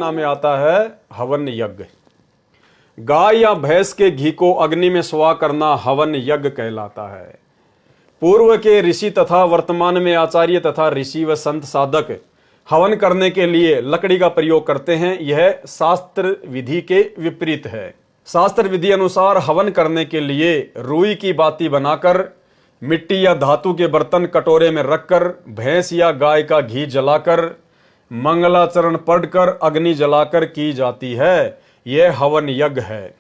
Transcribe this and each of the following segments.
सूचना में आता है हवन यज्ञ। गाय या भैंस के घी को अग्नि में स्वा करना हवन यज्ञ कहलाता है। पूर्व के ऋषि तथा वर्तमान में आचार्य तथा ऋषि व संत साधक हवन करने के लिए लकड़ी का प्रयोग करते हैं। यह शास्त्र विधि के विपरीत है। शास्त्र विधि अनुसार हवन करने के लिए रुई की बाती बनाकर मिट्टी या धातु के बर्तन कटोरे में रखकर भैंस या गाय का घी जलाकर मंगलाचरण पढ़कर अग्नि जलाकर की जाती है। यह हवन यज्ञ है।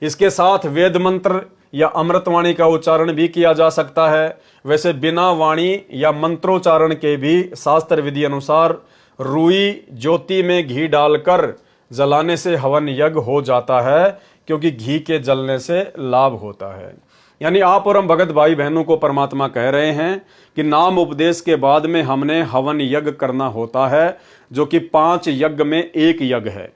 इसके साथ वेद मंत्र या अमृतवाणी का उच्चारण भी किया जा सकता है। वैसे बिना वाणी या मंत्रोच्चारण के भी शास्त्र विधि अनुसार रुई ज्योति में घी डालकर जलाने से हवन यज्ञ हो जाता है, क्योंकि घी के जलने से लाभ होता है। यानी आप और हम भगत भाई बहनों को परमात्मा कह रहे हैं कि नाम उपदेश के बाद में हमने हवन यज्ञ करना होता है, जो कि 5 यज्ञ में एक यज्ञ है।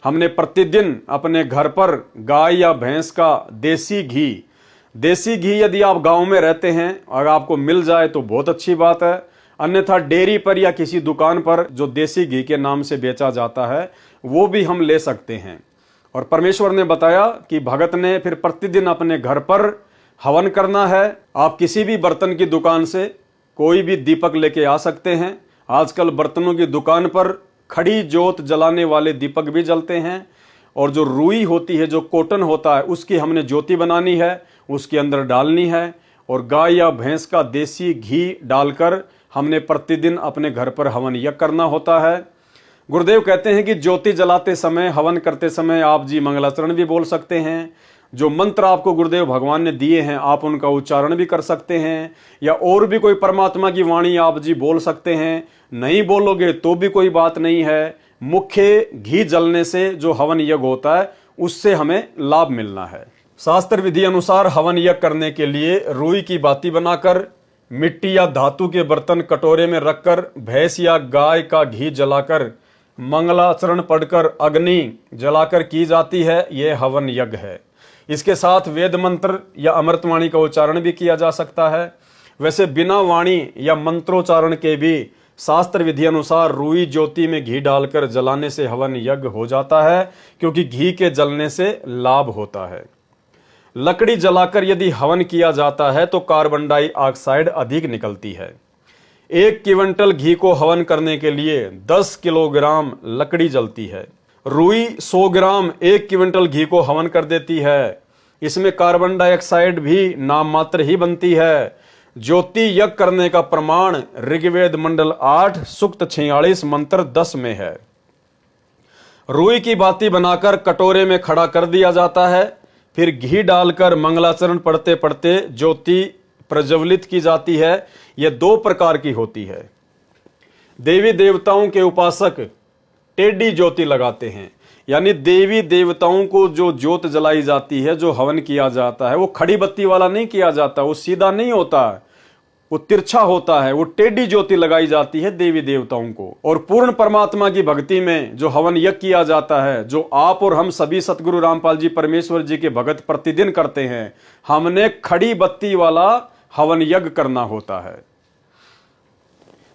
हमने प्रतिदिन अपने घर पर गाय या भैंस का देसी घी यदि आप गांव में रहते हैं और आपको मिल जाए तो बहुत अच्छी बात है, अन्यथा डेयरी पर या किसी दुकान पर जो देसी घी के नाम से बेचा जाता है वो भी हम ले सकते हैं। और परमेश्वर ने बताया कि भगत ने फिर प्रतिदिन अपने घर पर हवन करना है। आप किसी भी बर्तन की दुकान से कोई भी दीपक लेके आ सकते हैं। आजकल बर्तनों की दुकान पर खड़ी जोत जलाने वाले दीपक भी जलते हैं। और जो रुई होती है, जो कॉटन होता है, उसकी हमने ज्योति बनानी है, उसके अंदर डालनी है। और गाय या भैंस का देसी घी डालकर हमने प्रतिदिन अपने घर पर हवन यज्ञ करना होता है। गुरुदेव कहते हैं कि ज्योति जलाते समय, हवन करते समय आप जी मंगलाचरण भी बोल सकते हैं। जो मंत्र आपको गुरुदेव भगवान ने दिए हैं आप उनका उच्चारण भी कर सकते हैं, या और भी कोई परमात्मा की वाणी आप जी बोल सकते हैं। नहीं बोलोगे तो भी कोई बात नहीं है। मुख्य घी जलने से जो हवन यज्ञ होता है उससे हमें लाभ मिलना है। शास्त्र विधि अनुसार हवन यज्ञ करने के लिए रुई की बाती बनाकर मिट्टी या धातु के बर्तन कटोरे में रखकर भैंस या गाय का घी जलाकर मंगलाचरण पढ़कर अग्नि जलाकर की जाती है। यह हवन यज्ञ है। इसके साथ वेद मंत्र या अमृतवाणी का उच्चारण भी किया जा सकता है। वैसे बिना वाणी या मंत्रोच्चारण के भी शास्त्र विधि अनुसार रुई ज्योति में घी डालकर जलाने से हवन यज्ञ हो जाता है, क्योंकि घी के जलने से लाभ होता है। लकड़ी जलाकर यदि हवन किया जाता है तो कार्बन डाइऑक्साइड अधिक निकलती है। 1 क्विंटल घी को हवन करने के लिए 10 किलोग्राम लकड़ी जलती है। रुई 100 ग्राम 1 क्विंटल घी को हवन कर देती है। इसमें कार्बन डाइऑक्साइड भी नाम मात्र ही बनती है। ज्योति यज्ञ करने का प्रमाण ऋग्वेद मंडल 8 सूक्त 46 मंत्र 10 में है। रुई की बाती बनाकर कटोरे में खड़ा कर दिया जाता है। फिर घी डालकर मंगलाचरण पढ़ते पढ़ते ज्योति प्रज्वलित की जाती है। यह 2 प्रकार की होती है। देवी देवताओं के उपासक टेढ़ी ज्योति लगाते हैं, यानी देवी देवताओं को जो ज्योत जलाई जाती है, जो हवन किया जाता है, वो खड़ी बत्ती वाला नहीं किया जाता, वो सीधा नहीं होता, वो तिरछा होता है। वो टेढ़ी ज्योति लगाई जाती है देवी देवताओं को। और पूर्ण परमात्मा की भक्ति में जो हवन यज्ञ किया जाता है, जो आप और हम सभी सतगुरु रामपाल जी परमेश्वर जी के भगत प्रतिदिन करते हैं, हमने खड़ी बत्ती वाला हवन यज्ञ करना होता है।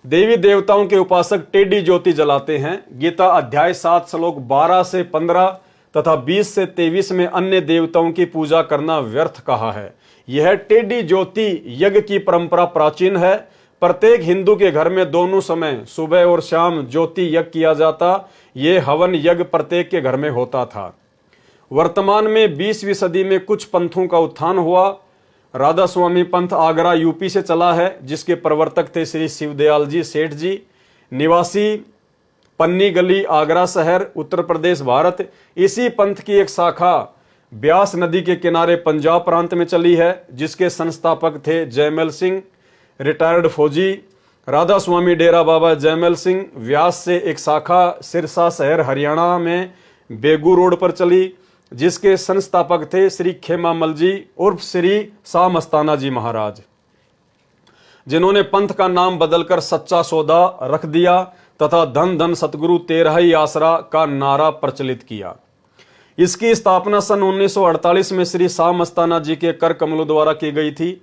देवी देवताओं के उपासक टेढ़ी ज्योति जलाते हैं। गीता अध्याय 7 श्लोक 12 से 15 तथा 20 से 23 में अन्य देवताओं की पूजा करना व्यर्थ कहा है। यह टेढ़ी ज्योति यज्ञ की परंपरा प्राचीन है। प्रत्येक हिंदू के घर में दोनों समय सुबह और शाम ज्योति यज्ञ किया जाता। यह हवन यज्ञ प्रत्येक के घर में होता था। वर्तमान में 20वीं सदी में कुछ पंथों का उत्थान हुआ। राधा स्वामी पंथ आगरा यूपी से चला है, जिसके प्रवर्तक थे श्री शिवदयाल जी सेठ जी, निवासी पन्नी गली आगरा शहर उत्तर प्रदेश भारत। इसी पंथ की एक शाखा ब्यास नदी के किनारे पंजाब प्रांत में चली है, जिसके संस्थापक थे जयमल सिंह रिटायर्ड फौजी। राधा स्वामी डेरा बाबा जयमल सिंह व्यास से एक शाखा सिरसा शहर हरियाणा में बेगू रोड पर चली, जिसके संस्थापक थे श्री खेमामल जी उर्फ श्री शाह मस्ताना जी महाराज, जिन्होंने पंथ का नाम बदलकर सच्चा सौदा रख दिया तथा धन धन सतगुरु तेरा ही आसरा का नारा प्रचलित किया। इसकी स्थापना सन 1948 में श्री शाह मस्ताना जी के कर कमलों द्वारा की गई थी।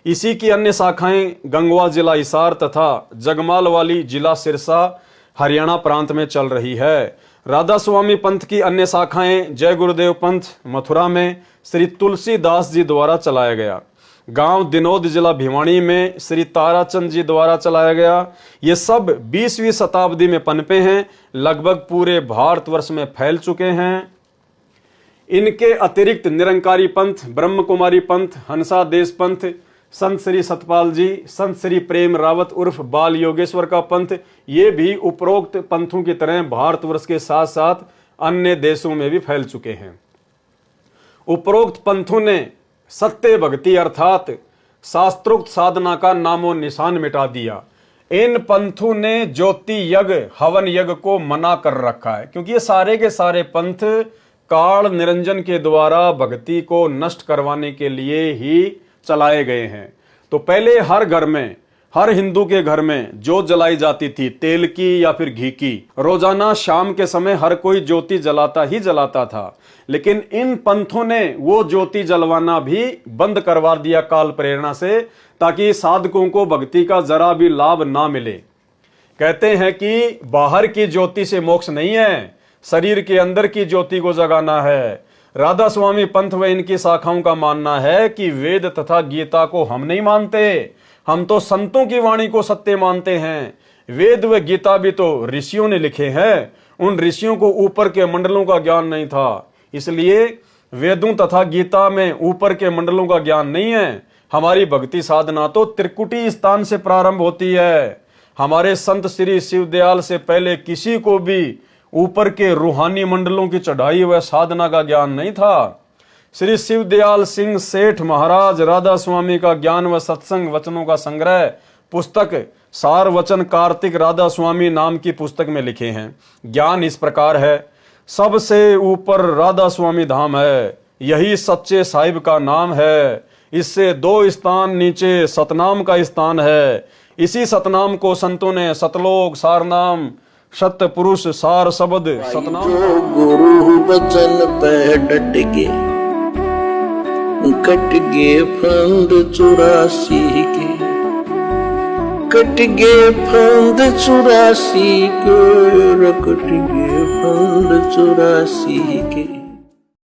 इसी की अन्य शाखाएं गंगवा जिला हिसार तथा जगमाल वाली जिला सिरसा, हरियाणा प्रांत में चल रही है। राधा स्वामी पंथ की अन्य शाखाएं जय गुरुदेव पंथ मथुरा में श्री तुलसीदास जी द्वारा चलाया गया। गांव दिनोद जिला भिवानी में श्री ताराचंद जी द्वारा चलाया गया। ये सब 20वीं शताब्दी में पनपे हैं, लगभग पूरे भारतवर्ष में फैल चुके हैं। इनके अतिरिक्त निरंकारी पंथ, ब्रह्म कुमारी पंथ, हंसादेश पंथ, संत श्री सतपाल जी, संत श्री प्रेम रावत उर्फ बाल योगेश्वर का पंथ, ये भी उपरोक्त पंथों की तरह भारतवर्ष के साथ साथ अन्य देशों में भी फैल चुके हैं। उपरोक्त पंथों ने सत्य भक्ति अर्थात शास्त्रोक्त साधना का नामो निशान मिटा दिया। इन पंथों ने ज्योति यज्ञ, हवन यज्ञ को मना कर रखा है, क्योंकि ये सारे के सारे पंथ काल निरंजन के द्वारा भक्ति को नष्ट करवाने के लिए ही चलाए गए हैं। तो पहले हर घर में, हर हिंदू के घर में ज्योत जलाई जाती थी, तेल की या फिर घी की। रोजाना शाम के समय हर कोई ज्योति जलाता ही जलाता था। लेकिन इन पंथों ने वो ज्योति जलवाना भी बंद करवा दिया काल प्रेरणा से, ताकि साधकों को भक्ति का जरा भी लाभ ना मिले। कहते हैं कि बाहर की ज्योति से मोक्ष नहीं है, शरीर के अंदर की ज्योति को जगाना है। राधा स्वामी पंथ व इनकी शाखाओं का मानना है कि वेद तथा गीता को हम नहीं मानते, हम तो संतों की वाणी को सत्य मानते हैं। वेद व गीता भी तो ऋषियों ने लिखे हैं, उन ऋषियों को ऊपर के मंडलों का ज्ञान नहीं था, इसलिए वेदों तथा गीता में ऊपर के मंडलों का ज्ञान नहीं है। हमारी भक्ति साधना तो त्रिकुटी स्थान से प्रारंभ होती है। हमारे संत श्री शिवदयाल से पहले किसी को भी ऊपर के रूहानी मंडलों की चढ़ाई व साधना का ज्ञान नहीं था। श्री शिवदयाल सिंह सेठ महाराज राधा स्वामी का ज्ञान व सत्संग वचनों का संग्रह पुस्तक सार वचन कार्तिक राधा स्वामी नाम की पुस्तक में लिखे हैं। ज्ञान इस प्रकार है, सबसे ऊपर राधा स्वामी धाम है, यही सच्चे साहिब का नाम है। इससे 2 स्थान नीचे सतनाम का स्थान है। इसी सतनाम को संतों ने सतलोक सारनाम, सत्य पुरुष सार शब्द सतनाम। जो गुरु बचन पे डट गे, कट गे फंद 84 के, कट गे फंद 84 के, कट गे फंद 84 के।